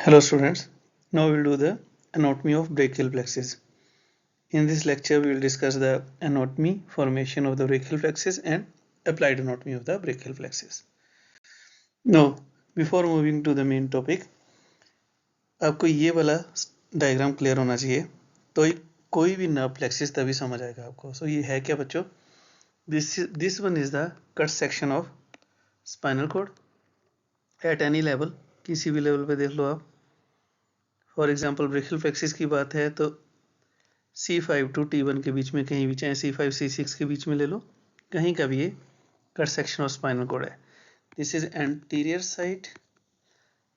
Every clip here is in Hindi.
Hello students, now we'll do the anatomy of brachial plexus. In this lecture we will discuss the anatomy, formation of the brachial plexus and applied anatomy of the brachial plexus. Now before moving to the main topic, आपको ये वाला डायग्राम क्लियर होना चाहिए तो कोई भी नर्व प्लेक्सिस तभी समझ आएगा आपको. सो ये है क्या बच्चों? This one is the cut section of spinal cord at any level, किसी भी लेवल पे देख लो आप. फॉर एग्जाम्पल ब्रेकियल प्लेक्सिस की बात है तो C5 टू T1 के बीच में कहीं भी, चाहे C5 C6 के बीच में ले लो, कहीं का भी ये cut section of spinal cord है. This is anterior side,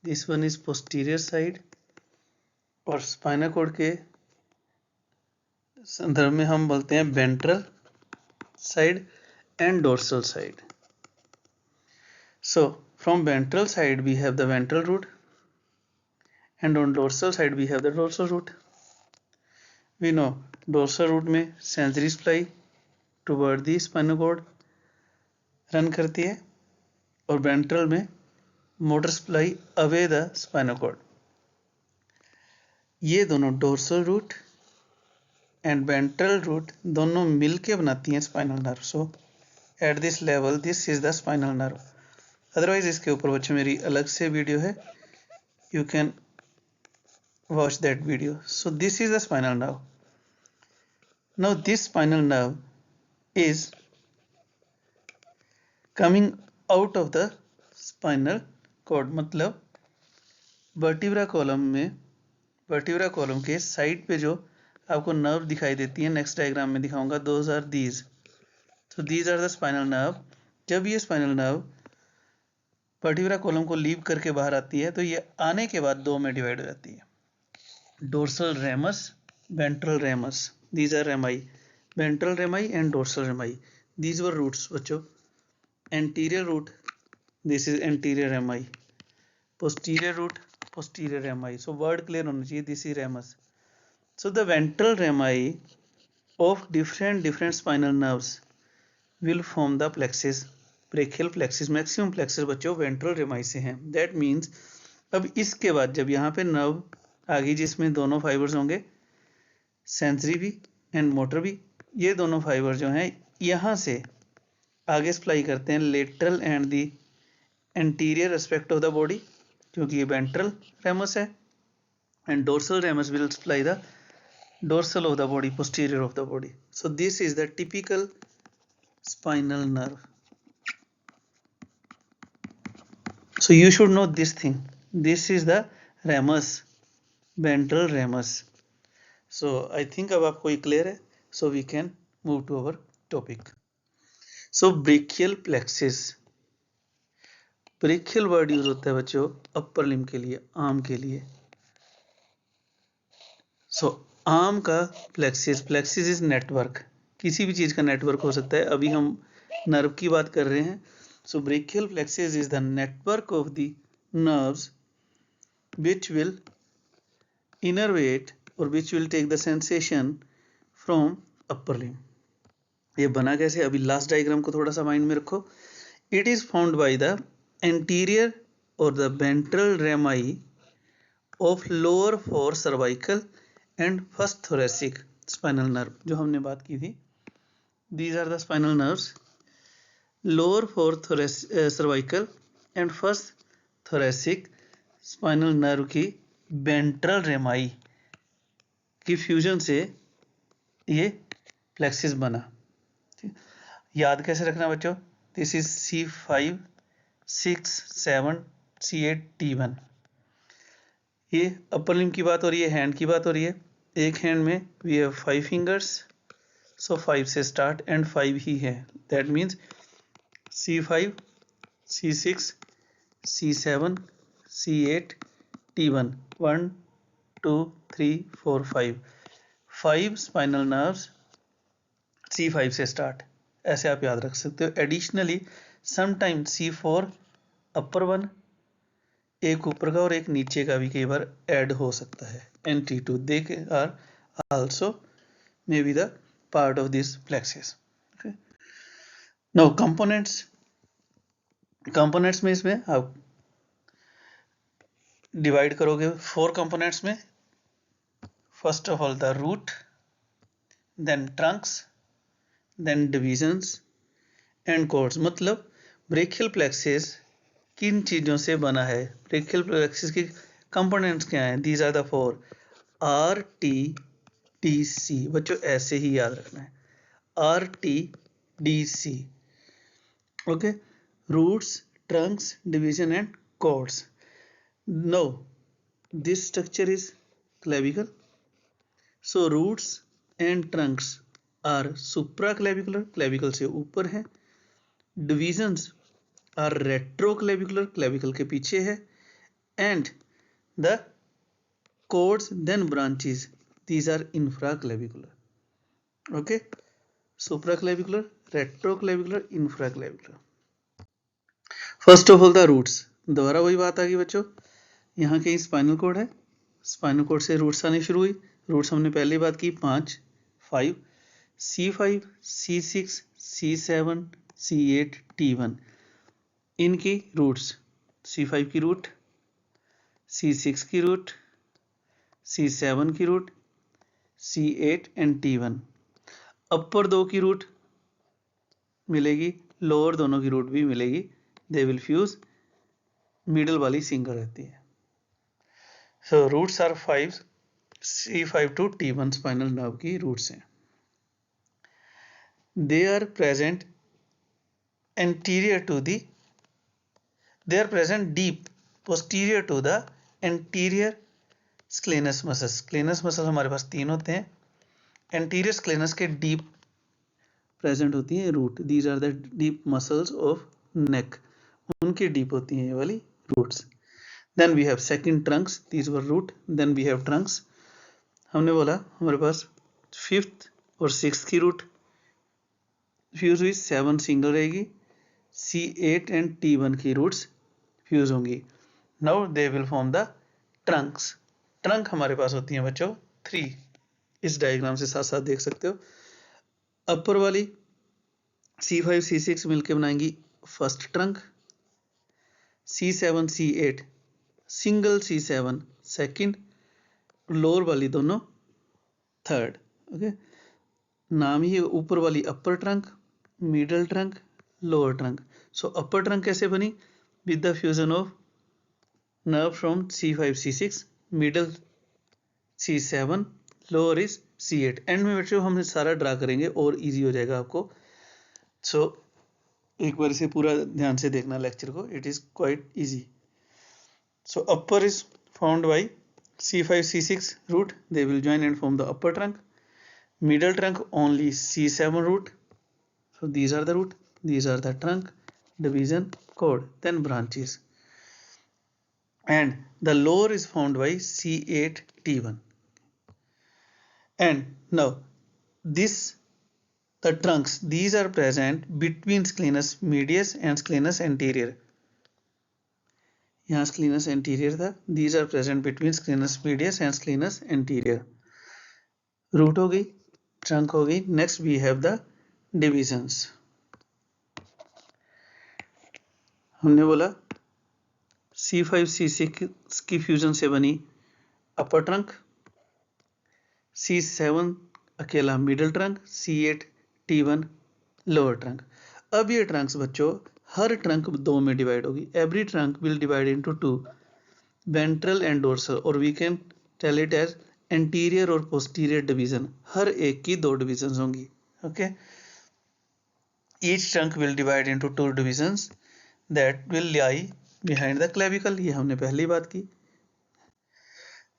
this one is posterior side. और स्पाइनल कॉर्ड के संदर्भ में हम बोलते हैं ventral side and dorsal side. So from ventral side we have the ventral root and on dorsal side we have the dorsal root. We know dorsal root में sensory supply toward the spinal cord run करती है और ventral में motor supply away the spinal cord. ये दोनों dorsal root and ventral root दोनों मिलके बनाती हैं spinal nerve. So at this level this is the spinal nerve. Otherwise इसके ऊपर बच्चों मेरी अलग से वीडियो है, you can watch that video. So this is the spinal nerve. Now this spinal nerve is coming out of the spinal cord. मतलब वर्टिब्रा कॉलम के साइड पे जो आपको नर्व दिखाई देती है, नेक्स्ट डायग्राम में दिखाऊंगा, those are these. So these are the spinal nerve. जब ये स्पाइनल नर्व वर्टिब्रा कॉलम को लीव करके बाहर आती है तो ये आने के बाद दो में डिवाइड हो जाती है, dorsal ramus, ventral ramus. These are rami, ventral rami and dorsal rami. These were roots बच्चों. Anterior root, this is anterior rami. Posterior root, posterior rami. So word clear होना चाहिए, this is ramus. So the ventral rami of different spinal nerves will form the plexus, brachial plexus. Maximum plexus बच्चों ventral rami से हैं. That means अब इसके बाद जब यहाँ पे नर्व आगे जिसमें दोनों फाइबर्स होंगे, सेंसरी भी एंड मोटर भी, ये दोनों फाइबर जो हैं यहाँ से आगे सप्लाई करते हैं lateral and the anterior aspect of the body, क्योंकि ये वेंट्रल रेमस है, and dorsal ramus will supply the dorsal of the body, posterior of the body. So this is the typical spinal nerve. So you should know this thing. This is the ramus, ventral ramus. So I think अब आपको ये क्लियर है. So we can move to our topic. So brachial plexus, brachial word use होता है बच्चों अपर लिम्ब के लिए, आर्म के लिए. सो आर्म का प्लेक्सिस, प्लेक्सिस इज नेटवर्क, किसी भी चीज का नेटवर्क हो सकता है. अभी हम नर्व की बात कर रहे हैं. So brachial plexus is the network of the nerves which will innervate or which will take the sensation from upper limb. ये बना कैसे? अभी लास्ट डायग्राम को थोड़ा सा माइंड में रखो. It is formed by the anterior or the ventral rami of lower four cervical and first thoracic spinal nerve, जो हमने बात की थी. These are the spinal nerves. Lower four cervical and first thoracic spinal nerve की वेंट्रल रेमाई की फ्यूजन से ये प्लेक्सिस बना. याद कैसे रखना बच्चों? This is C5 6 7 C8 T1. ये अपर लिम्ब की बात हो रही है, हैंड की बात हो रही है. एक हैंड में वी हैव 5 फिंगर्स, सो 5 से स्टार्ट एंड 5 ही है. That means C5 C6 C7 C8 T1. 1 2 3 4 5 5 spinal nerves C5 से स्टार्ट, ऐसे आप याद रख सकते हो. Additionally sometime C4 upper one, एक ऊपर का और एक नीचे का भी कई बार ऐड हो सकता है, and T2. They are also may be the part of this plexus. Now components में इसमें आप डिवाइड करोगे 4 कंपोनेंट्स में, first of all the root, then trunks, then divisions and cords. मतलब ब्रेकियल प्लेक्सिस किन चीज़ों से बना है, ब्रेकियल प्लेक्सिस की कंपोनेंट्स क्या हैं, दीज आर द 4 RTDC। बच्चों ऐसे ही याद रखना है, RTDC, okay, roots, trunks, division and cords. No, this structure is clavicle, so roots and trunks are supraclavicular, clavicle से ऊपर है, divisions are retroclavicular, clavicle के पीछे है, and the cords then branches, these are infraclavicular, okay, supraclavicular, retroclavicular, infraclavicular। First of all the roots, दोबारा वही बात आ गई बच्चों, यहाँ के स्पाइनल कोड है, स्पाइनल कोड से रूट्स आनी शुरू हुई। रूट्स हमने पहले बात की 5 C5, C6, C7, C8, T1। इनकी रूट्स, C5 की रूट, C6 की रूट, C7 की रूट, C8 एंड T1। अपर 2 की रूट मिलेगी, लोअर दोनों की रूट भी मिलेगी, दे विल फ्यूज, मिडल वाली सिंगल रहती है। So roots are 5, C5 to T1 spinal nerve की रूट्स हैं। They are present anterior to the, they are present deep posterior to the anterior scalenus muscles। scalenus muscle हमारे पास 3 होते हैं, anterior scalenus के deep present होती हैं root, these are the deep muscles of neck, उनकी deep होती हैं ये वाली roots। then we have second trunks, these were root, then we have trunks। हमने बोला हमारे पास 5th और 6th की रूट फ्यूज हुई, 7 सिंगल रहेगी, C8 एंड T1 की रूट्स फ्यूज होंगी। Now they will form the Trunks. Trunk हमारे पास होती हैं बच्चों 3, इस डायग्राम से साथ साथ देख सकते हो। अपर वाली C5 C6 मिलके बनाएंगी first trunk, C7 C8 single C7 second, lower वाली दोनों थर्ड, ओके। नाम ही ऊपर वाली upper trunk, middle trunk, lower trunk. So upper trunk कैसे बनी, with the fusion of nerve from C5 C6, middle C7, lower is C8। And में बच्चों हम सारा ड्रा करेंगे और इजी हो जाएगा आपको। सो एक बार इसे पूरा ध्यान से देखना लेक्चर को, it is quite easy. So upper is found by C5 C6 root, they will join and form the upper trunk. Middle trunk only C7 root, so these are the root, these are the trunk, division, cord, then branches, and the lower is found by C8 T1. And now this, the trunks, these are present between scalenus medius and scalenus anterior। यहाँ scalenus anterior था, these are present between scalenus medius and scalenus anterior। Root हो गई, ट्रंक हो गई। Next we have the divisions. हमने बोला C5 C6 की फ्यूजन से बनी अपर ट्रंक, C7 अकेला middle trunk, C8 T1 lower trunk. अब ये ट्रंक्स बच्चों हर ट्रंक 2 में डिवाइड होगी, every trunk will divide into 2, ventral and dorsal, और we can tell it as anterior और पोस्टीरियर डिवीजन। हर एक की 2 डिविजन्स होंगी, okay. Each trunk will divide into 2 divisions that will lie behind the clavicle, ये हमने पहली बात की।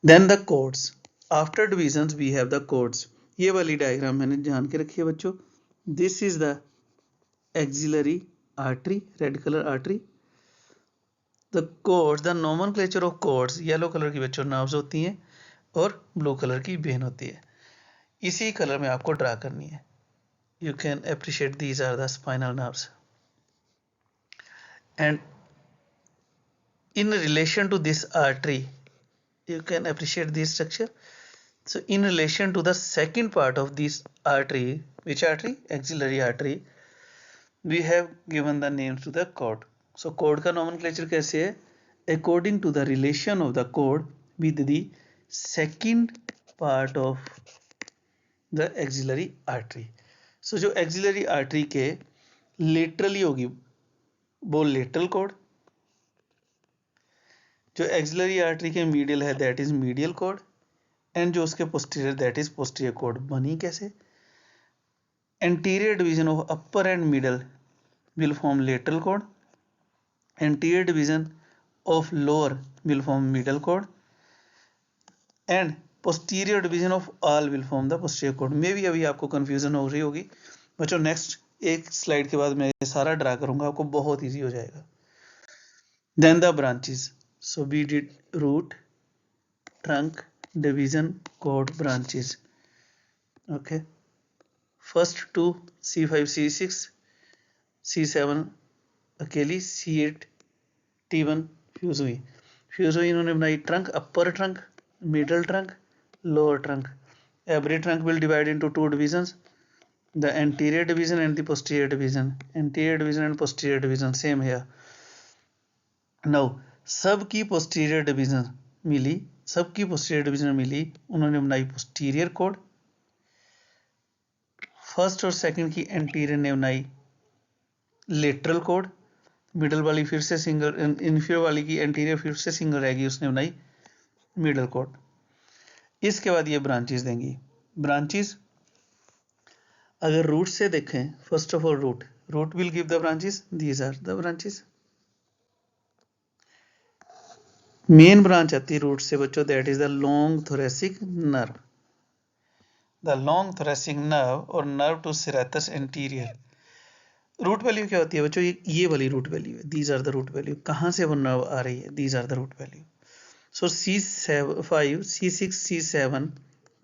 Then the cords, after divisions we have the cords. ये वाली डायग्राम मैंने जान के रखी है बच्चों। This is the axillary artery, red colour artery. The cords, the nomenclature of cords, yellow colour की बच्चों नर्व्स होती हैं और ब्लू कलर की वेन होती है। इसी कलर में आपको ड्रा करनी है। You can appreciate these are the spinal nerves and in relation to this artery you can appreciate this structure. So in relation to the second part of this artery, which artery? Axillary artery, we have given the names to the cord. So cord का nomenclature कैसे है? according to the relation of the chord with the second part of the axillary artery. So जो axillary artery के laterally होगी वो lateral chord, जो एक्सिलरी आर्टरी के मीडियल है that is medial cord, and जो उसके posterior that is posterior cord. बनी कैसे? Anterior division of upper and middle will form lateral cord, anterior division of lower will form middle cord, and posterior division of all will form the posterior cord. मे भी अभी आपको कंफ्यूजन हो रही होगी बच्चों, नेक्स्ट एक स्लाइड के बाद मैं ये सारा ड्रा करूंगा, आपको बहुत इजी हो जाएगा। Then the branches, so we did root, trunk, division, chord, branches. Okay, first two C5 C6 C7 अकेली, C8 T1 फ्यूज हुई इन्होंने बनाई trunk, upper trunk, middle trunk, lower trunk. Every trunk will divide into two divisions, the anterior division and the posterior division, anterior division and posterior division same here. now सबकी पोस्टीरियर डिवीजन मिली, उन्होंने बनाई पोस्टीरियर कोड। फर्स्ट और सेकंड की एंटीरियर ने बनाई लेटरल कोड, मिडल वाली फिर से सिंगल, इन्फीरियर वाली की एंटीरियर फिर से सिंगल रहेगी, उसने बनाई मिडल कोड। इसके बाद ये ब्रांचेस देंगी। ब्रांचेस अगर रूट से देखें, first of all root will give the branches, these are the branches. Main branch आती है रूट से बच्चों, that is the long thoracic nerve, the long thoracic nerve और nerve to serratus anterior. Root value क्या होती है बच्चों? ये वाली रूट वैल्यू है, these are the root value. कहाँ से वो नर्व आ रही है? These are the root value. So C5 C6 C7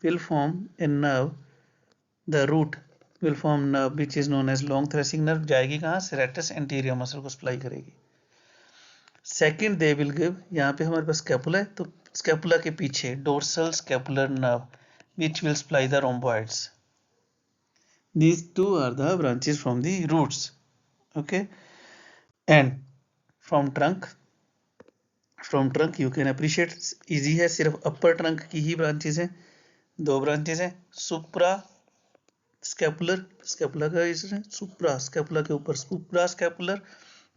will form a nerve, the root will form nerve which is known as long thoracic nerve. जाएगी कहाँ? सेरेटस एंटीरियर मसल को सप्लाई करेगी। सेकेंड दे विल गिव, यहाँ पे हमारे पास स्कैपुला है तो स्कैपुला के पीछे dorsal scapular nerve which will supply the rhomboids. These two are the branches from the roots. Okay, and from trunk you can appreciate easy है, सिर्फ अपर ट्रंक की ही ब्रांचेस हैं, दो ब्रांचेस हैं। सुप्रा स्कैपुलर, स्कैपुला का है सुप्रा, स्कैपुला के ऊपर suprascapular,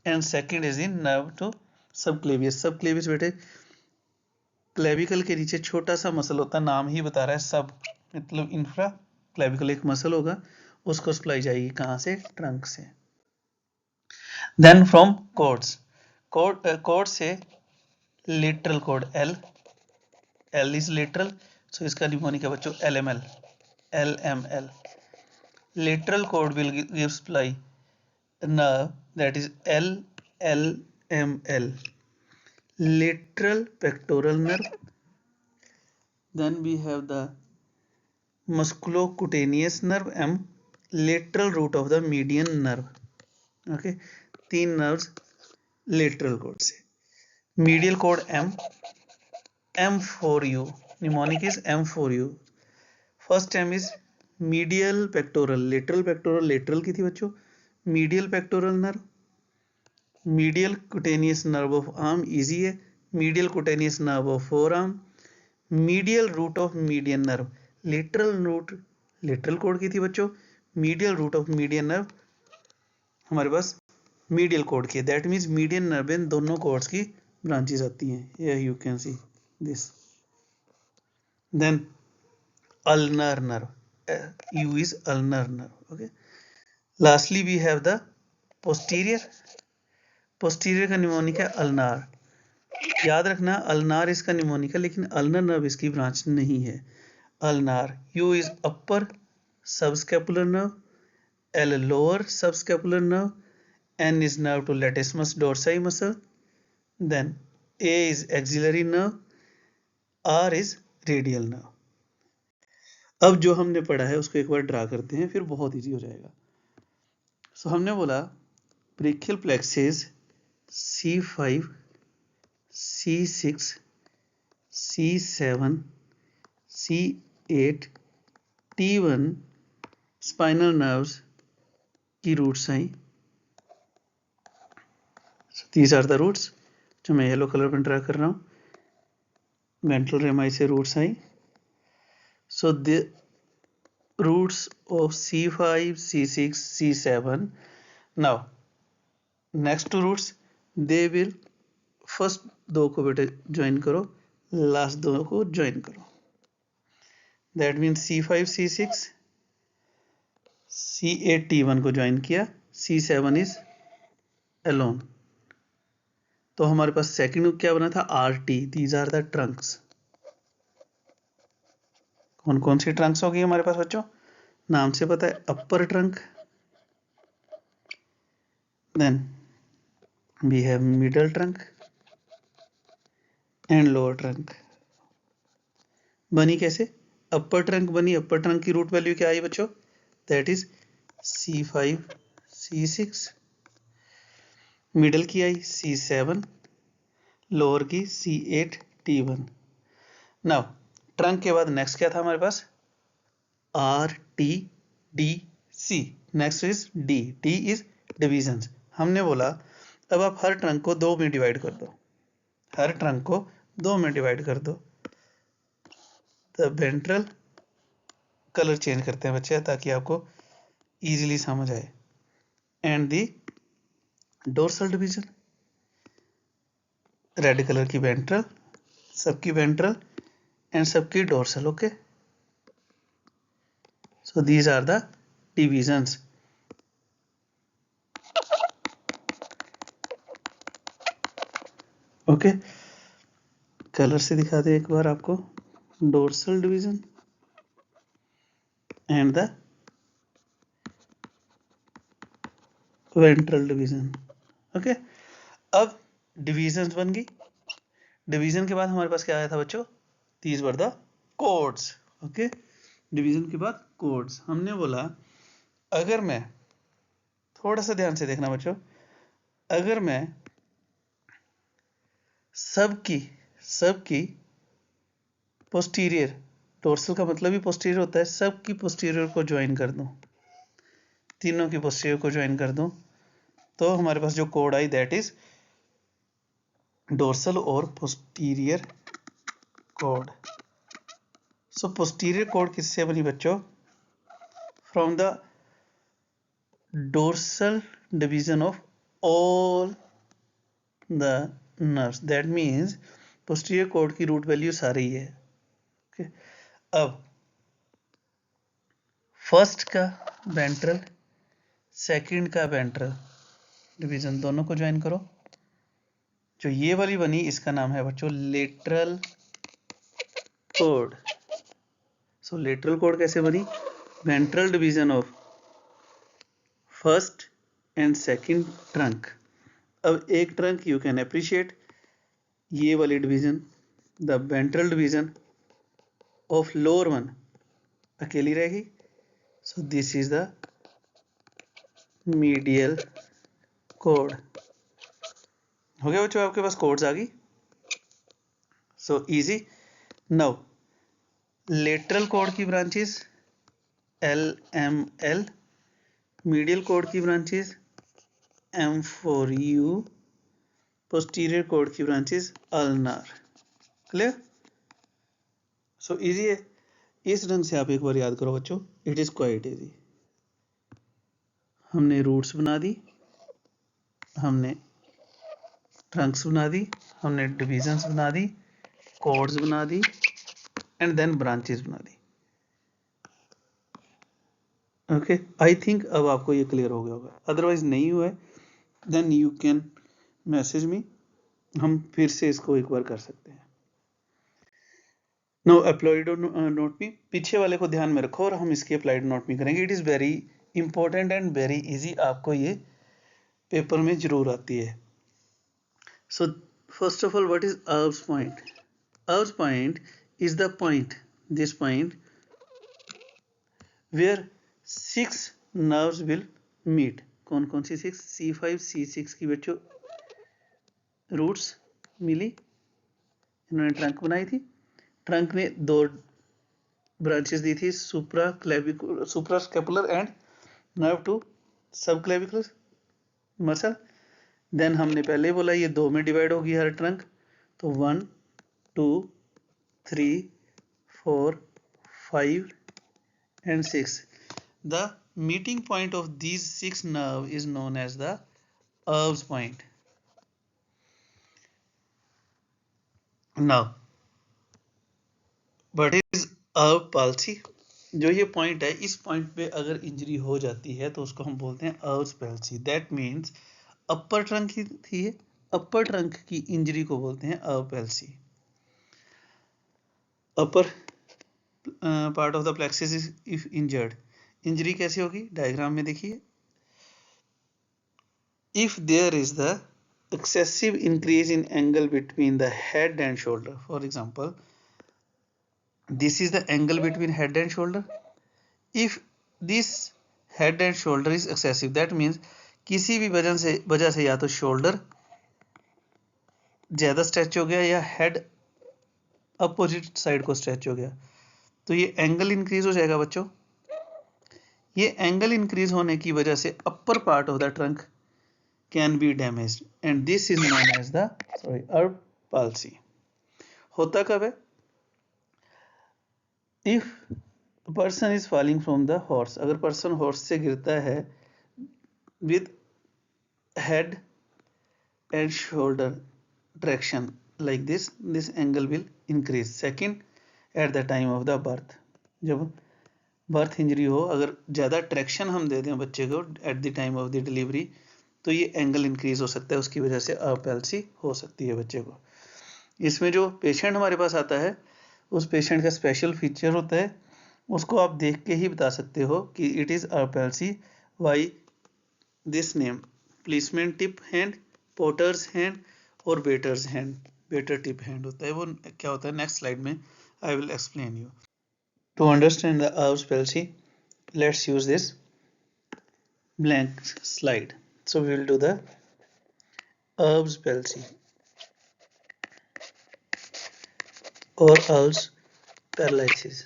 and second is in nerve to subclavius. Subclavius बेटे क्लेविकल के नीचे छोटा सा मसल होता है, नाम ही बता रहा है, सब मतलब इंफ्रा क्लेविकल एक मसल होगा, उसको सप्लाई जाएगी कहाँ से? ट्रंक से। देन फ्रॉम कॉर्ड्स, कॉर्ड से lateral cord L is lateral, so इसका निमोनिक है बच्चों LML। Lateral cord will give supply nerve that is LML, lateral pectoral nerve. Then we have the musculocutaneous nerve M, lateral root of the median nerve. Okay, तीन nerves lateral cord से। medial cord M4U, mnemonic is M4U। first M is medial pectoral, lateral की थी बच्चों, medial pectoral nerve, medial cutaneous nerve of arm easy है, medial cutaneous nerve of forearm, medial root of median nerve, lateral cord की थी बच्चों, medial root of median nerve हमारे पास medial cord की है, that means median nerve इन दोनों cords की branches आती हैं, here you can see this। then ulnar nerve, U is ulnar nerve। okay, lastly we have the posterior का निमोनिक है अल्नार। याद रखना अल्नार इसका निमोनिक है, लेकिन अल्नर नर्व इसकी ब्रांच नहीं है। Ulnar, U is upper subscapular nerve, L lower subscapular nerve, N is nerve to latissimus dorsi muscle, then A is axillary nerve, R is radial nerve. अब जो हमने पढ़ा है उसको एक बार ड्रा करते हैं, फिर बहुत इजी हो जाएगा। सो हमने बोला brachial plexus C5 C6 C7 C8 T1 spinal nerves की रूट्स आई, दीज आर द रूट्स। जो मैं येलो कलर में ड्रा कर रहा हूँ, वेंट्रल रेमाई से रूट्स आई। So the roots of C5, C6, C7, now next to roots they will, first दो को बेटे ज्वाइन करो, लास्ट दो को ज्वाइन करो, that mean C5, C6, C8, T1 को ज्वाइन किया, C7 इज अलोन। तो हमारे पास सेकंड क्या बना था, RT, these are the trunks. कौन कौन सी ट्रंक्स होगी हमारे पास बच्चों, नाम से पता है, upper trunk, then we have middle trunk and lower trunk. बनी कैसे, अपर ट्रंक बनी, अपर ट्रंक की रूट वैल्यू क्या आई बच्चों, that is C5, C6, middle की आई C7, लोअर की C8, T1। नाउ ट्रंक के बाद नेक्स्ट क्या था हमारे पास, RTDC, next is D is divisions. हमने बोला अब आप हर ट्रंक को दो में डिवाइड कर दो, हर ट्रंक को दो में डिवाइड कर दो। द वेंट्रल, कलर चेंज करते हैं बच्चे ताकि आपको इजीली समझ आए, and the dorsal division, red colour की वेंट्रल, सबकी वेंट्रल एंड सबकी dorsal. Okay, so these are the divisions. Okay, colour से दिखा दे एक बार आपको, dorsal division and the ventral division. Okay, अब डिविजन्स बन गई। डिवीजन के बाद हमारे पास क्या आया था बच्चों, these were the codes. Okay, division के बाद कोड्स। हमने बोला अगर मैं, थोड़ा सा ध्यान से देखना बच्चों, अगर मैं सबकी पोस्टीरियर, डोर्सल का मतलब ही पोस्टीरियर होता है, सबकी पोस्टीरियर को ज्वाइन कर दूं, तीनों की पोस्टीरियर को ज्वाइन कर दूं, तो हमारे पास जो code I that is dorsal और पोस्टीरियर कोड। सो पोस्टीरियर कोड किससे बनी बच्चों, from the dorsal division of all the nerves, that means posterior code की रूट वैल्यू सारी है। okay? अब फर्स्ट का वेंट्रल, सेकंड का वेंट्रल डिवीजन, दोनों को ज्वाइन करो। जो ये वाली बनी इसका नाम है बच्चों लेटरल कोड। सो लेटरल कोड कैसे बनी, ventral division of first and second trunk. अब एक ट्रंक यू कैन अप्रिशिएट, ये वाली division, the ventral division of lower one अकेली रहेगी। सो this is the medial code. हो गया बच्चों, आपके पास कोड्स आ गई, so easy. Now lateral code की ब्रांचेस LML, मीडियल कोड की ब्रांचेस M4U, पोस्टीरियर कोड की branches ulnar. Clear, so easy है। इस ढंग से आप एक बार याद करो बच्चों, इट इज क्वाइट इजी। हमने रूट्स बना दी, हमने ट्रंक्स बना दी, हमने डिविजन्स बना दी, कोड्स बना दी एंड देन ब्रांचेस बना दी। ओके, आई थिंक अब आपको ये क्लियर हो गया होगा, अदरवाइज नहीं हुआ है then you can message me, हम फिर से इसको एक बार कर सकते हैं। नो अप्लाइड नोट मी, पीछे वाले को ध्यान में रखो और हम इसकी अप्लाइड नोट मी करेंगे। It is very important and very easy, आपको ये पेपर में जरूर आती है। So first of all, what is Erb's point? Erb's point is the point, this point where 6 nerves will meet। कौन कौन सी 6? C5, C6 की बच्चों रूट्स मिली, इन्होंने ट्रंक बनाई थी, ट्रंक ने दो ब्रांचेस दी थी, सुप्रास्कैपुलर एंड नर्व टू सब क्लेविकुलर मसल, देन हमने पहले ही बोला ये 2 में डिवाइड होगी हर ट्रंक, तो 1 2 3 4 5 and 6. The meeting point of these 6 nerve is known as the Erb's point. Now, what is Erb palsy? जो ये पॉइंट है, इस पॉइंट पे अगर इंजरी हो जाती है तो उसको हम बोलते हैं Erb's palsy. That means upper trunk की थी, अपर ट्रंक की इंजरी को बोलते हैं Erb palsy. Upper part of the plexus if injured, injury कैसे होगी डायग्राम में देखिए. If there is the excessive increase in angle between the head and shoulder, for example, this is the angle between head and shoulder. If this head and shoulder is excessive, that means किसी भी वजह से या तो शोल्डर ज़्यादा स्ट्रेच हो गया या हेड अपोजिट साइड को स्ट्रेच हो गया, तो ये एंगल इंक्रीज हो जाएगा बच्चों. ये एंगल इंक्रीज होने की वजह से upper part of the trunk can be damaged and this is known as the Erb palsy. होता कब है? If a person is falling from the horse, अगर person horse से गिरता है with head and shoulder traction like this angle will increase. Second, at the time of the birth, जब बर्थ इंजरी हो, अगर ज़्यादा ट्रैक्शन हम दे दें बच्चे को at the time of the delivery, तो ये एंगल इंक्रीज हो सकता है, उसकी वजह से Erb palsy हो सकती है बच्चे को. इसमें जो पेशेंट हमारे पास आता है उस पेशेंट का स्पेशल फीचर होता है, उसको आप देख के ही बता सकते हो कि it is Erb palsy. Why this name? Policeman tip hand, porter's hand और waiter's hand. Waiter tip hand होता है, वो क्या होता है नेक्स्ट स्लाइड में I will explain you. To understand the Erb palsy, let's use this blank slide. So we will do the Erb's palsy or Erb's paralysis.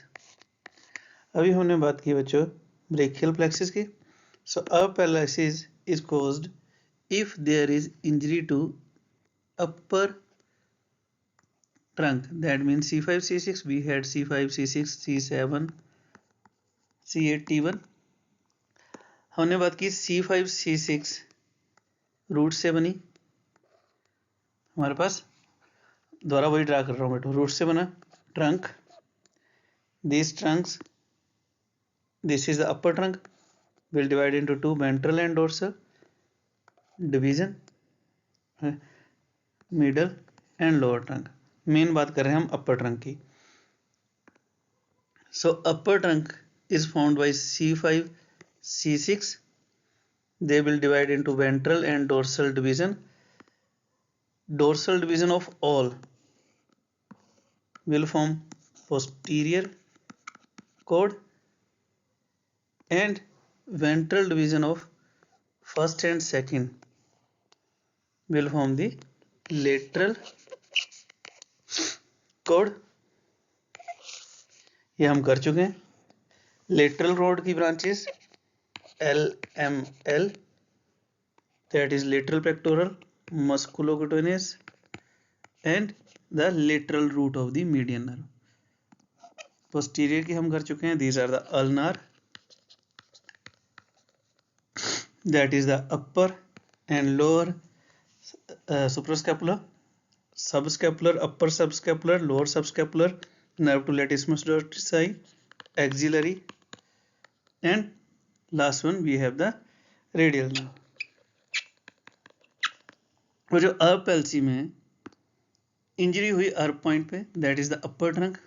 अभी हमने बात की बच्चों brachial plexus की. So Erb paralysis is caused if there is injury to upper trunk. That means C5, C6. We had C5, C6, C7, C8, T1. हमने बात की C5, C6 रूट से बनी, हमारे पास द्वारा वही ड्रा कर रहा हूँ बेटो, रूट से बना trunk. These trunks, this is the upper trunk, will divide into two, ventral and dorsal division, middle and lower trunk. Main बात कर रहे हैं हम अपर ट्रंक की. So upper trunk is formed by C5, C6. They will divide into ventral and dorsal division. Dorsal division of all will form posterior cord and ventral division of first and second will form the lateral cord. ये हम कर चुके हैं. लेटरल रोड की branches LML, that is lateral pectoral, musculocutaneous and the lateral root of the median nerve. Posterior की हम कर चुके हैं. These are the ulnar, that is the upper and lower suprascapular, subscapular, upper subscapular, lower subscapular nerve to latissimus dorsi, axillary, and last one we have the radial nerve. और जो Erb palsy में इंजरी हुई Erb पॉइंट पे, that is the upper trunk,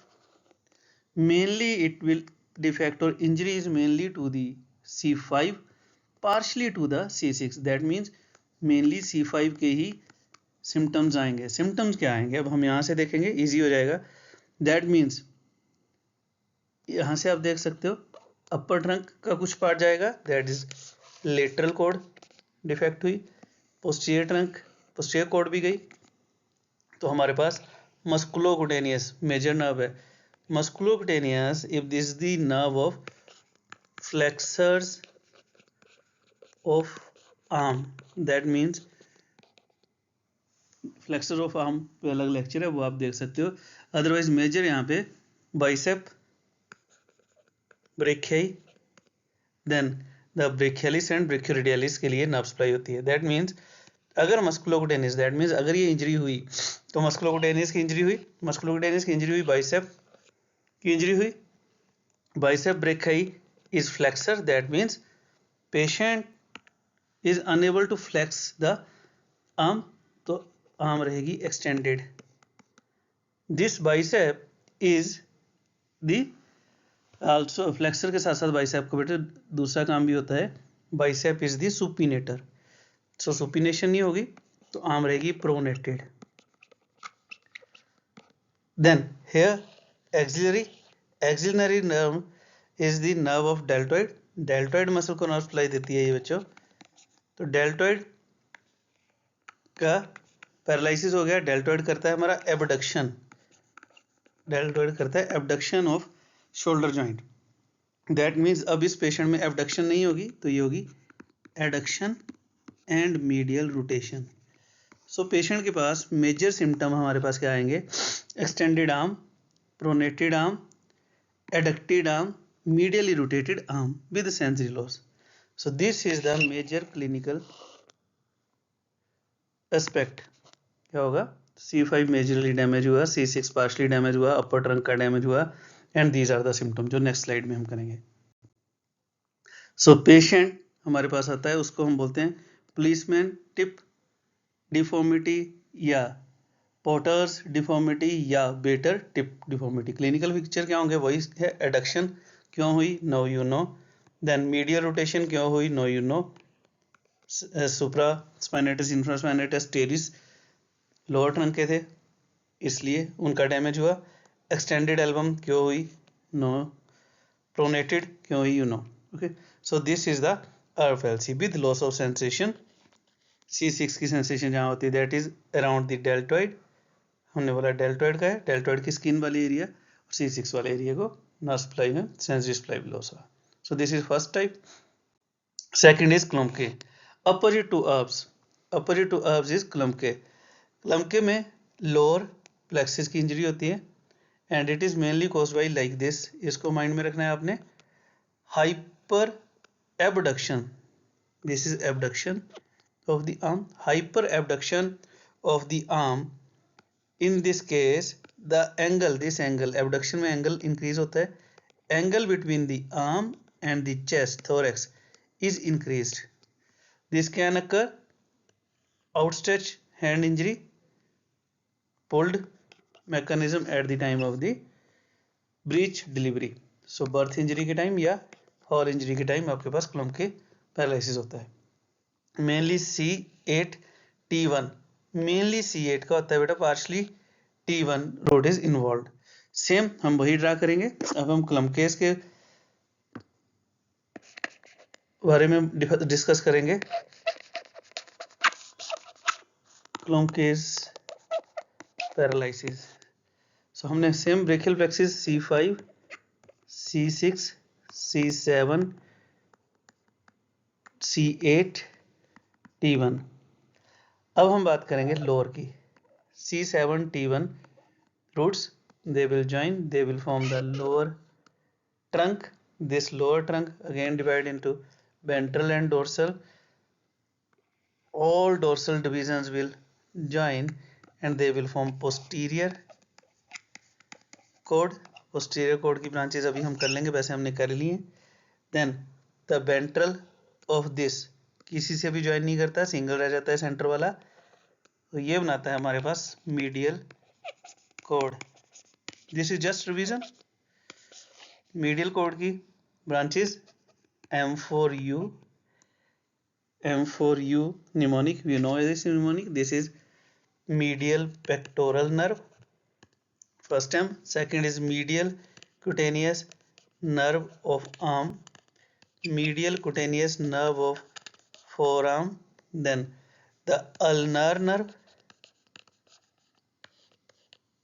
mainly it will defect or injury is mainly to the C5, partially to the C6. that means mainly C5 के ही सिम्टम्स आएंगे. सिम्टम्स क्या आएंगे अब हम यहाँ से देखेंगे, इजी हो जाएगा. दैट मीन्स यहाँ से आप देख सकते हो अपर ट्रंक का कुछ पार्ट जाएगा, that is lateral cord defect हुई. पोस्टीरियर ट्रंक, पोस्टीरियर कॉर्ड भी गई, तो हमारे पास मस्कुलोकुटेनियस मेजर नर्व है. Musculocutaneous, if this the nerve of flexors of arm, that means flexor of arm पे अलग लेक्चर है, वो आप देख सकते हो। अदरवाइज मेजर यहाँ पे bicep, brachii, then the brachialis and brachioradialis के लिए नर्व सप्लाई होती है। दैट मीन्स अगर मस्कुलोकुटेनियस, दैट मीन्स अगर ये इंजरी हुई तो मस्कुलोकुटेनियस की इंजरी हुई, मस्कुलोकुटेनियस की इंजरी हुई, बाइसेप की इंजरी हुई, bicep brachii is flexor, that means patient is unable to flex the arm, तो आर्म रहेगी extended. This bicep is the also flexor के साथ साथ बाइसेप को बेटे दूसरा काम भी होता है, bicep is the supinator. So supination नहीं होगी तो आर्म रहेगी pronated. Then here axillary nerve is the nerve of deltoid. Deltoid muscle को नर्व सप्लाई देती है ये बच्चों। तो डेल्टॉइड का पैरालिसिस हो गया, डेल्टॉइड करता है हमारा एबडक्शन, डेल्टॉइड करता है abduction off shoulder joint. That means अब इस पेशेंट में एबडक्शन नहीं होगी तो ये होगी adduction and medial rotation. So patient के पास मेजर सिम्टम हमारे पास क्या आएंगे, extended arm, pronated arm, adducted arm, medially rotated arm with sensory loss. So this is the major clinical aspect. क्या होगा, C5 मेजरली डैमेज हुआ, C6 पार्शली डैमेज हुआ, अपर ट्रंक का डैमेज हुआ, and these are the symptom जो नेक्स्ट स्लाइड में हम करेंगे। सो पेशेंट हमारे पास आता है, उसको हम बोलते हैं पुलिसमैन टिप डिफॉर्मिटी या पोटर्स डिफॉर्मिटी या waiter tip deformity. Clinical picture क्या होंगे, वही है, एडक्शन क्यों हुई, no you know, then medial rotation क्यों हुई, no you know, supraspinatus infraspinatus teres lower trunk के थे इसलिए उनका डैमेज हुआ, एक्सटेंडेड एल्बम क्यों हुई, नो, प्रोनेटेड क्यों हुई, you know. Okay, so this is the RFLC with loss of sensation. C6 की सेंसेशन जहाँ होती है that is around the deltoid, हमने बोला डेल्टॉइड का है, डेल्टॉइड की स्किन वाले एरिया, और C6 वाले एरिया को नर्व सप्लाई में सेंसरी सप्लाई लॉस हुआ। So this is first type. Second is Klumpke, opposite to Erb's is Klumpke. Klumpke में लोअर प्लेक्सिस की इंजरी होती है and it is mainly caused by like this, इसको माइंड में रखना है आपने, hyper abduction, this is abduction of the arm, hyper abduction of the arm. In this case the angle, this angle, abduction में angle increase होता है, angle between the arm and the chest, thorax is increased. This can occur outstretched hand injury, pulled mechanism at the time of the breech delivery. So birth injury के टाइम या fall injury के टाइम आपके पास क्लम्प के पैरालिसिस होता है। Mainly C8 T1, mainly C8 का होता है बेटा, partially T1 road is involve. Same हम वही ड्रा करेंगे। अब हम क्लम्पकेस के बारे में डिस्कस करेंगे। क्लम्पकेस पैरालिसिस, सो हमने same brachial plexus C5, C6, C7, C8, T1। अब हम बात करेंगे लोअर की, C7 T1 roots, they will join, they will form the lower trunk. This lower trunk again divided into ventral and dorsal. All dorsal divisions will join and they will form posterior cord. Posterior cord की branches अभी हम कर लेंगे, वैसे हमने कर ली हैं। Then the ventral of this किसी से भी join नहीं करता, सिंगल रह जाता है सेंटर वाला, तो ये बनाता है हमारे पास medial cord. This is just revision. Medial cord की branches M4U, M4U mnemonic, we know this mnemonic. This is medial pectoral nerve, first M. Second is medial cutaneous nerve of arm, medial cutaneous nerve of forearm, then the ulnar nerve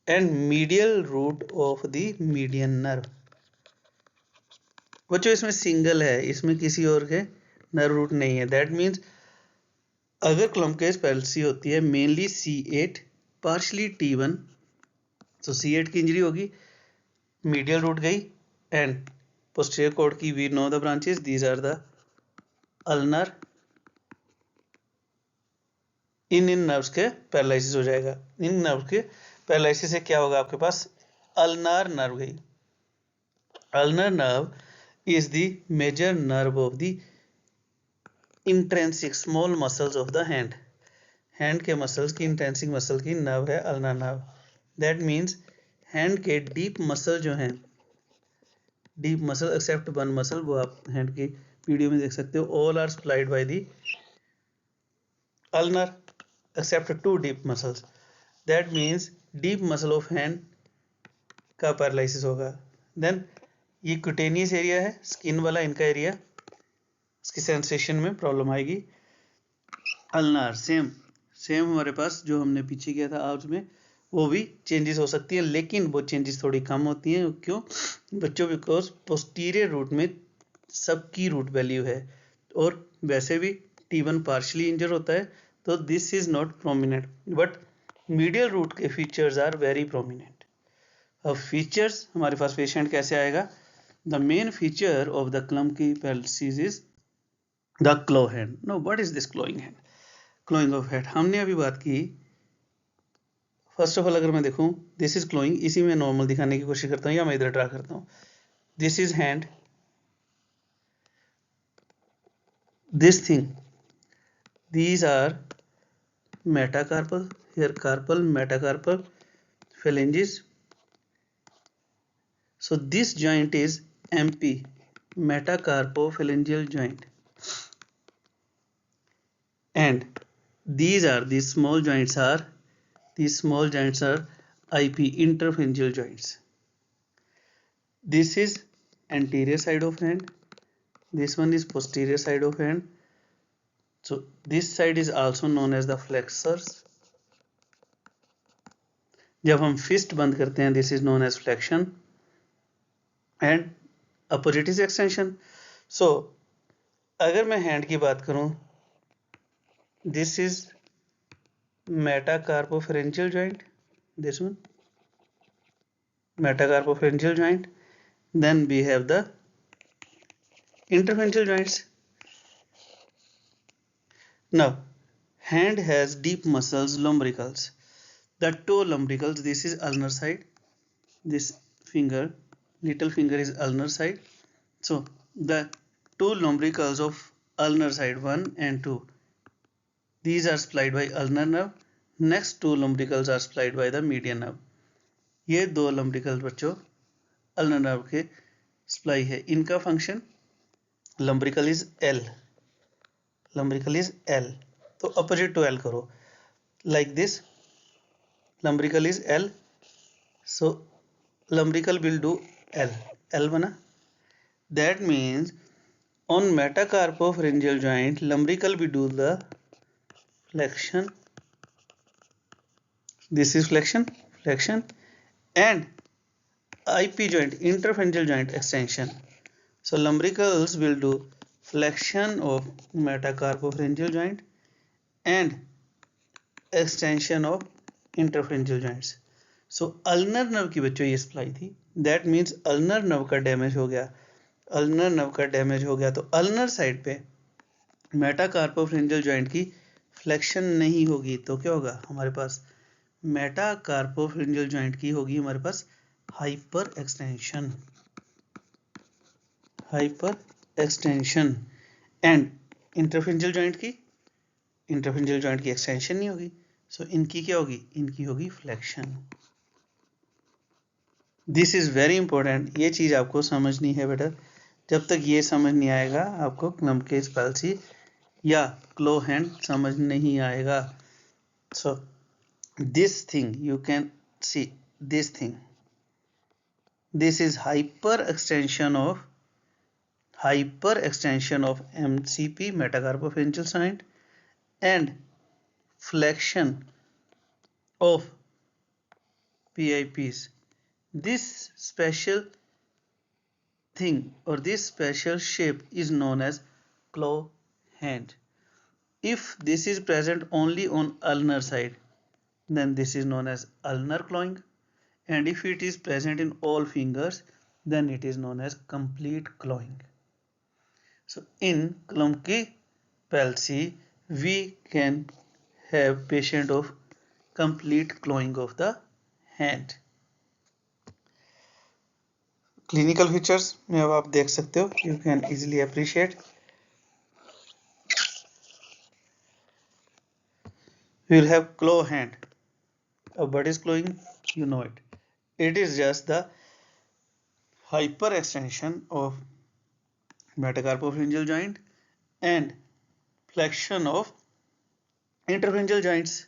and medial root of the median nerve. बच्चों इसमें सिंगल है, इसमें किसी और के नर्व रूट नहीं है। दैट मीन्स अगर क्लम्पकेस पैरालिसिस होती है mainly C8 partially T1, so C8 की इंजरी होगी, medial root गई, and posterior cord की we know the branches, these are the ulnar, in nerves के पैरालिसिस हो जाएगा। इन नर्व के पैरालिसिस से क्या होगा, आपके पास अल्नार नर्व गई। Ulnar nerve is the major nerve of the intrinsic small muscles of the hand. Hand के मसल्स की इंट्रेंसिक मसल की नर्व है ulnar nerve. That means hand के डीप मसल जो हैं, deep muscle except one muscle, वो आप हैंड की वीडियो में देख सकते हो, all are supplied by the ulnar except two deep muscles. That means deep muscle of hand का पैरालिसिस होगा। देन ये क्यूटेनियस एरिया है, स्किन वाला इनका एरिया, इसकी सेंसेशन में प्रॉब्लम आएगी। अल्नार सेम हमारे पास जो हमने पीछे किया था आर्म्स में, वो भी चेंजेस हो सकती है, लेकिन वो चेंजेस थोड़ी कम होती हैं। क्यों बच्चों? बिकॉज पोस्टीरियर रूट में सबकी रूट वैल्यू है, और वैसे भी T1 पार्शली इंजर होता है, तो this is not prominent, but medial root के फीचर्स आर वेरी प्रोमिनेंट। अब फीचर्स हमारे पास पेशेंट कैसे आएगा? The main feature of the Klumpke paralysis is the claw hand. No, what is this clawing hand? Clawing of hand हमने अभी बात की। फर्स्ट ऑफ ऑल अगर मैं देखूं, दिस इज क्लोइंग, इसी में नॉर्मल दिखाने की कोशिश करता हूं, या मैं इधर ड्रा करता हूं। This is hand, this thing, these are metacarpal, here carpal, metacarpal phalanges. So this joint is MP, metacarpophalangeal joint, and these small joints are IP, interphalangeal joints. This is anterior side of hand, this one is posterior side of hand. So this side is also known as the flexors. जब हम फिस्ट बंद करते हैं, this is known as flexion, and opposite is extension. So अगर मैं हैंड की बात करूं, this is metacarpophalangeal joint, this one metacarpophalangeal joint, then we have the interphalangeal joints. Now hand has deep muscles, lumbricals. The toe lumbricals, this is ulnar side, this finger, little finger is ulnar side. So the two lumbricals of ulnar side 1 and 2, these are supplied by ulnar nerve. Next two lumbricals are supplied by the median nerve. ये दो lumbricals बच्चों ulnar nerve के supply है। इनका function lumbrical is L, lumbrical is L, तो opposite to L करो, like this, lumbrical is L, so lumbrical will do L बना। That means on metacarpopharyngeal joint, lumbrical will do the flexion, this is flexion, and IP joint, interphalangeal joint, extension. So lumbricals will do flexion of metacarpopharyngeal joint and extension of interphalangeal joints. So ulnar nerve की बच्चों ये सप्लाई थी। That means ulnar nerve का डैमेज हो गया, ulnar nerve का डैमेज हो गया, तो ulnar साइड पे मेटाकार्पोफेरेंजियल जॉइंट की फ्लेक्शन नहीं होगी, तो क्या होगा हमारे पास? मेटाकार्पोफेरेंजियल जॉइंट की होगी हमारे पास hyper extension, and interphalangeal joint की एक्सटेंशन नहीं होगी। सो इनकी क्या होगी? इनकी होगी flexion. This is very important, ये चीज आपको समझनी है बेटा। जब तक ये समझ नहीं आएगा आपको क्लम्की पैल्सी या क्लो हैंड समझ नहीं आएगा। सो this thing you can see, this thing, this is hyper extension of MCP, metacarpophalangeal joint, and flexion of PIPs. This special thing or this special shape is known as claw hand. If this is present only on ulnar side, then this is known as ulnar clawing. And if it is present in all fingers, then it is known as complete clawing. So in Klumpke palsy, we can have patient of complete clawing of the hand. Clinical features में अब आप देख सकते हो, you can easily appreciate. We will have claw hand. What is clawing? You know it. It is just the hyperextension of metacarpopharyngeal joint and flexion of interpharyngeal joints.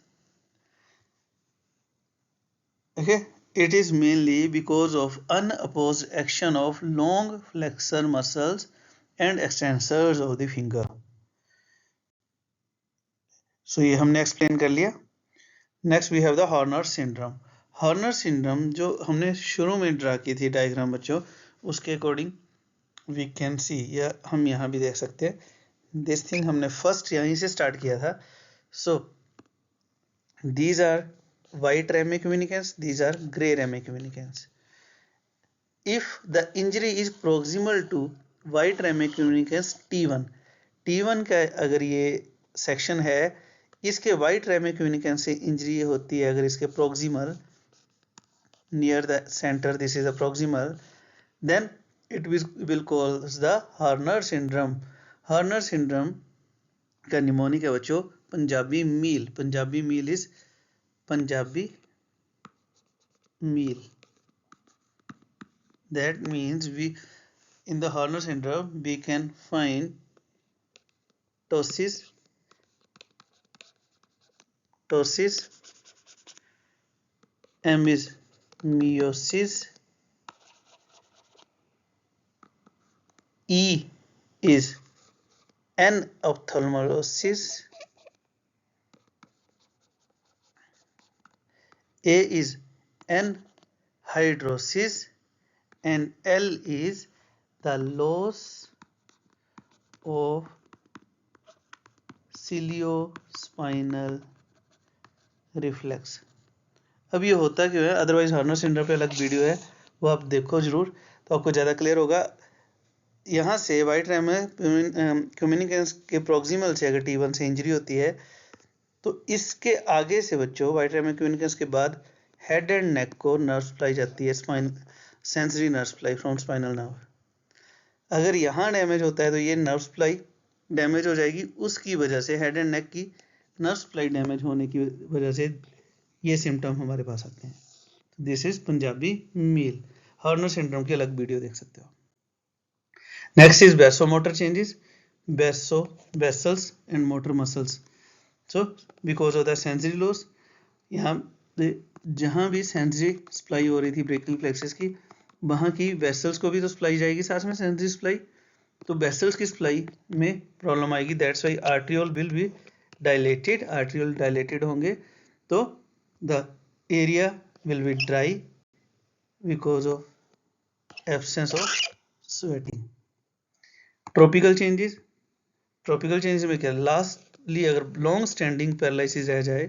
Okay, it is mainly because of unopposed action of long flexor muscles and extensors of the finger. So ये हमने explain कर लिया. Next we have the Horner syndrome. Horner syndrome जो हमने शुरू में ड्रा की थी डायग्राम बच्चों, उसके अकॉर्डिंग we can see, या हम यहाँ भी देख सकते हैं. This thing हमने फर्स्ट यहीं से स्टार्ट किया था. So these are white rami communicants, these are gray rami communicants. If the injury is proximal to white rami communicants T1 का अगर ये सेक्शन है, इसके white rami communicants से इंजरी होती है अगर इसके proximal near the center, this is the proximal, then it will cause the Horner syndrome. Horner syndrome का निमोनिक है बच्चों पंजाबी मील. पंजाबी मील is Punjabi meal. That means we in the Horner syndrome we can find ptosis, M is meiosis, E is anophthalmosis, A is anhidrosis, and L is the loss of ciliospinal reflex. अब ये होता क्यों है, अदरवाइज हॉर्नर सिंड्रोम पे अलग वीडियो है, वो आप देखो जरूर, तो आपको ज़्यादा क्लियर होगा. यहाँ से वाइट रैम कम्युनिकेंस के प्रोक्सिमल से अगर T1 से इंजरी होती है तो इसके आगे से बच्चों वाइट रैम कम्युनिकेंस के बाद हेड एंड नेक को नर्व सप्लाई जाती है, sensory nerve supply from spinal nerve. अगर यहाँ डैमेज होता है तो ये नर्व सप्लाई डैमेज हो जाएगी, उसकी वजह से हेड एंड नेक की नर्व सप्लाई डैमेज होने की वजह से ये सिम्टम हमारे पास आते हैं. This is Punjabi meal. Horner syndrome की अलग वीडियो देख सकते हो. Next is vasomotor changes, vessels and motor muscles. So because of the sensory loss, यहाँ जहाँ भी सेंसरी सप्लाई हो रही थी ब्रेकियल प्लेक्सस की, वहाँ की वेसल्स को भी तो सप्लाई जाएगी साथ में सेंसरी सप्लाई, तो वेसल्स की सप्लाई में प्रॉब्लम आएगी. That's why arteriole will be dilated, arteriole dilated होंगे तो the area will be dry because of absence of sweating. Tropical changes में क्या, लास्टली अगर लॉन्ग स्टैंडिंग पैरालिसिस रह जाए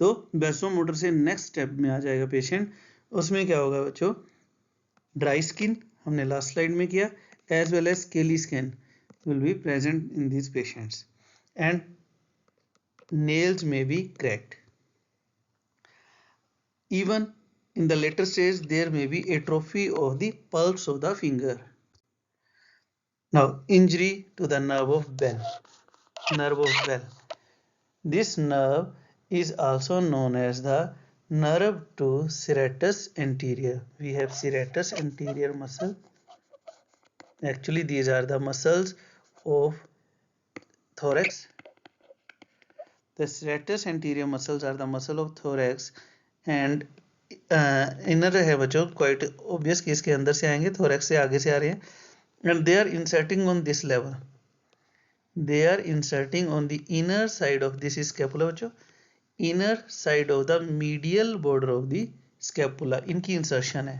तो वैसोमोटर से नेक्स्ट स्टेप में आ जाएगा पेशेंट. उसमें क्या होगा बच्चों, ड्राई स्किन हमने लास्ट स्लाइड में किया, as well as scaly skin will be present in this patients and nails में be cracked. Even in the later stage, there may be atrophy of the pulse of the finger. Now, injury to the nerve of Bell. Nerve of Bell. This nerve is also known as the nerve to serratus anterior. We have serratus anterior muscle. Actually, these are the muscles of thorax. The serratus anterior muscles are the muscle of thorax. And inner है बच्चों क्वाइट ऑब्वियस कि इसके अंदर से आएंगे, थोरैक्स से आगे से आ रहे हैं. And they are inserting on this level, they are inserting on the inner side of this scapula बच्चों, inner side of the medial border of the scapula, इनकी इंसर्शन है.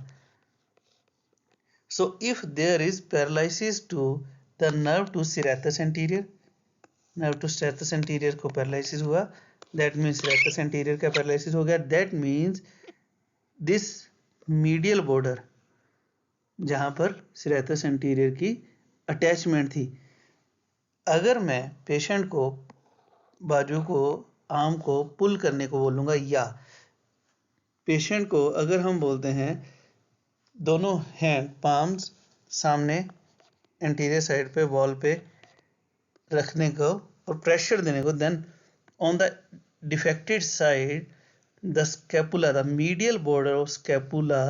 So if there is paralysis to the nerve to serratus anterior, nerve to serratus anterior को पैरालिसिस हुआ दैट मीन्स रेक्टस एंटीरियर का पैरालिसिस हो गया। That means this medial border जहां पर रेक्टस एंटीरियर की अटैचमेंट थी, अगर मैं पेशेंट को बाजू को आर्म को पुल करने को बोलूँगा, या पेशेंट को अगर हम बोलते हैं दोनों हैंड पाम्स सामने एंटीरियर साइड पे वॉल पे रखने को और प्रेशर देने को, then on the defected side the scapula, the medial border of scapula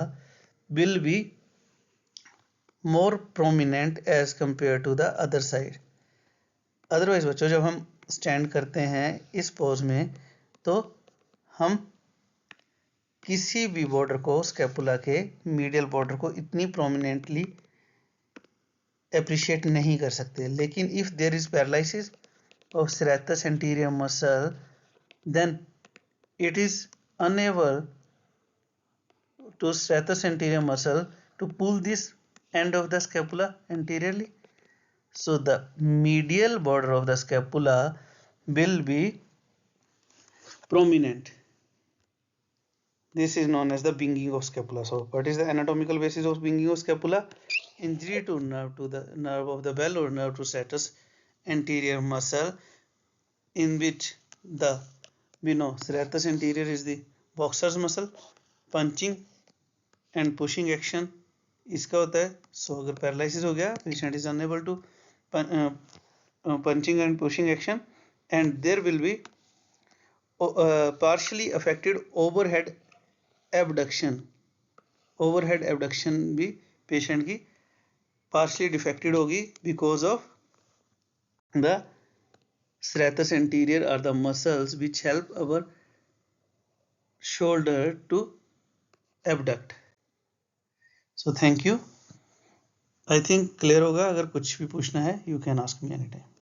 will be more prominent as compare to the other side. Otherwise बच्चों जब हम स्टैंड करते हैं इस पोज में तो हम किसी भी बॉर्डर को, स्कैपुला के मीडियल बॉर्डर को इतनी प्रोमिनेंटली अप्रिशिएट नहीं कर सकते। लेकिन if there is paralysis of serratus anterior muscle, then it is unable to serratus anterior muscle to pull this end of the scapula anteriorly. So the medial border of the scapula will be prominent. This is known as the binging of scapula. So what is the anatomical basis of binging of scapula? Injury to the nerve of the bell or nerve to serratus anterior muscle, in which we know serratus anterior is the boxer's muscle, punching and pushing action इसका होता है। सो अगर पैरालिसिस हो गया, patient is unable to punching and pushing action, and there will be partially affected overhead abduction. overhead abduction भी पेशेंट की partially defected होगी because of the serratus anterior are the muscles which help our shoulder to abduct. So thank you. I think clear होगा। अगर कुछ भी पूछना है you can ask me anytime.